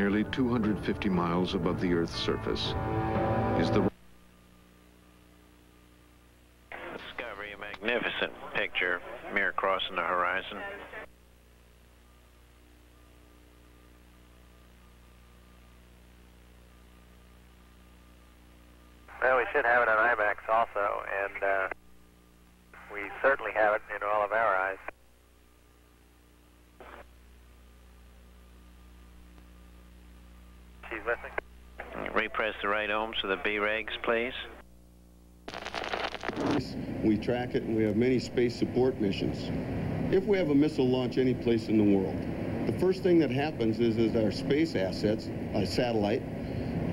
nearly 250 miles above the Earth's surface, is the Discovery, a magnificent picture, mirror crossing the horizon. Well, we should have it on IMAX also, and we certainly have it in all of our eyes. She's listening. Repress the right ohms for the B-regs, please. We track it, and we have many space support missions. If we have a missile launch any place in the world, the first thing that happens is our space assets, a satellite,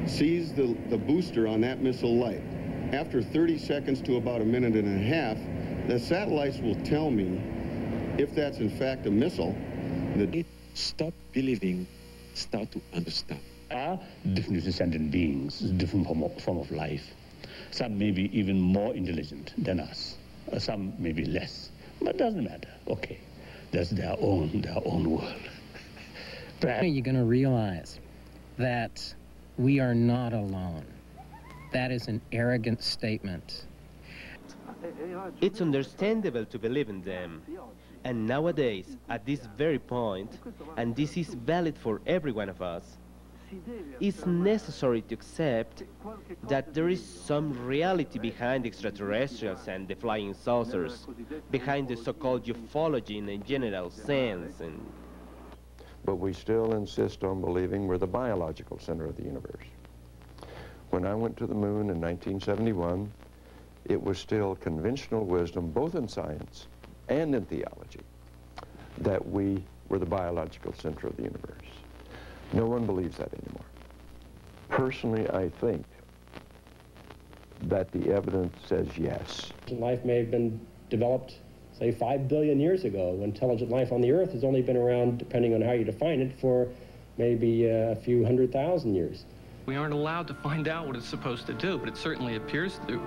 sees the booster on that missile light. After 30 seconds to about a minute and a half, the satellites will tell me if that's in fact a missile. Stop believing, start to understand. Are different sentient beings, different form of life. Some may be even more intelligent than us. Some may be less. But it doesn't matter. Okay. That's their own world. You're going to realize that we are not alone. That is an arrogant statement. It's understandable to believe in them. And nowadays, at this very point, and this is valid for every one of us, it's necessary to accept that there is some reality behind extraterrestrials and the flying saucers, behind the so-called ufology in a general sense. But we still insist on believing we're the biological center of the universe. When I went to the moon in 1971, it was still conventional wisdom, both in science and in theology, that we were the biological center of the universe. No one believes that anymore. Personally, I think that the evidence says yes. Life may have been developed, say, 5 billion years ago. Intelligent life on the Earth has only been around, depending on how you define it, for maybe a few 100,000 years. We aren't allowed to find out what it's supposed to do, but it certainly appears to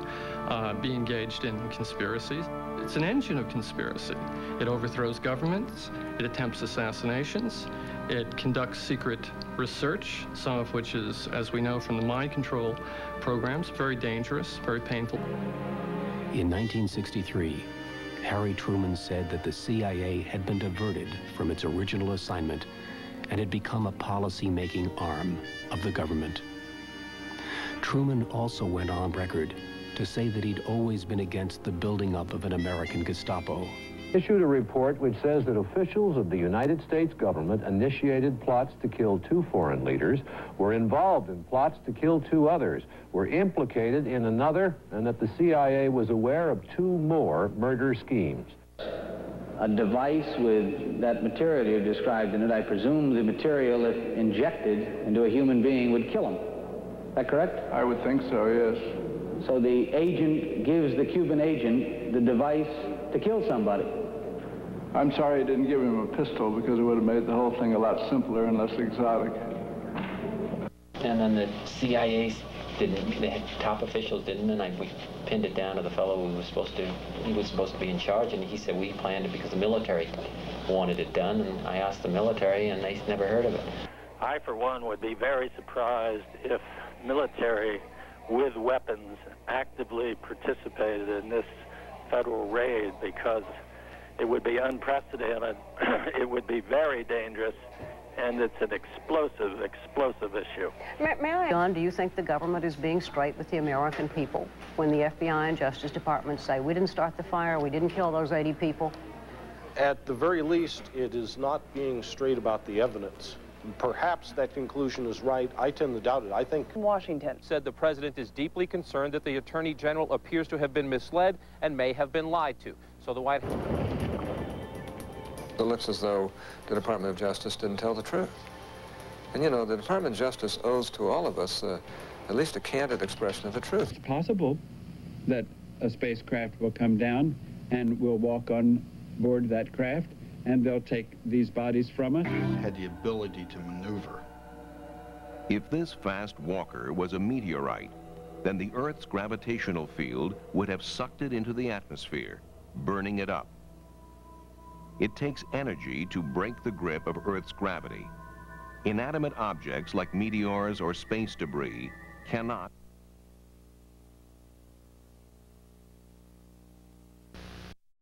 be engaged in conspiracies. It's an engine of conspiracy. It overthrows governments, it attempts assassinations, it conducts secret research, some of which is, as we know from the mind control programs, very dangerous, very painful. In 1963, Harry Truman said that the CIA had been diverted from its original assignment and had become a policy-making arm of the government. Truman also went on record to say that he'd always been against the building up of an American Gestapo. Issued a report which says that officials of the United States government initiated plots to kill 2 foreign leaders, were involved in plots to kill 2 others, were implicated in another, and that the CIA was aware of 2 more murder schemes. A device with that material you described in it, I presume the material, if injected into a human being, would kill him. Is that correct? I would think so, yes. So the agent gives the Cuban agent the device to kill somebody. I'm sorry I didn't give him a pistol, because it would have made the whole thing a lot simpler and less exotic. And then the CIA didn't, the top officials didn't, and we pinned it down to the fellow who was supposed to be in charge, and he said we planned it because the military wanted it done, and I asked the military, and they never heard of it. I, for one, would be very surprised if military with weapons actively participated in this federal raid, because it would be unprecedented, it would be very dangerous, and it's an explosive issue. John, do you think the government is being straight with the American people when the FBI and Justice Department say, we didn't start the fire, we didn't kill those 80 people? At the very least, it is not being straight about the evidence. Perhaps that conclusion is right. I tend to doubt it. I think Washington said the president is deeply concerned that the Attorney General appears to have been misled and may have been lied to. So the White House... It looks as though the Department of Justice didn't tell the truth. And, you know, the Department of Justice owes to all of us at least a candid expression of the truth. It's possible that a spacecraft will come down and we'll walk on board that craft, and they'll take these bodies from us. Had the ability to maneuver. If this fast walker was a meteorite, then the Earth's gravitational field would have sucked it into the atmosphere, burning it up. It takes energy to break the grip of Earth's gravity. Inanimate objects like meteors or space debris cannot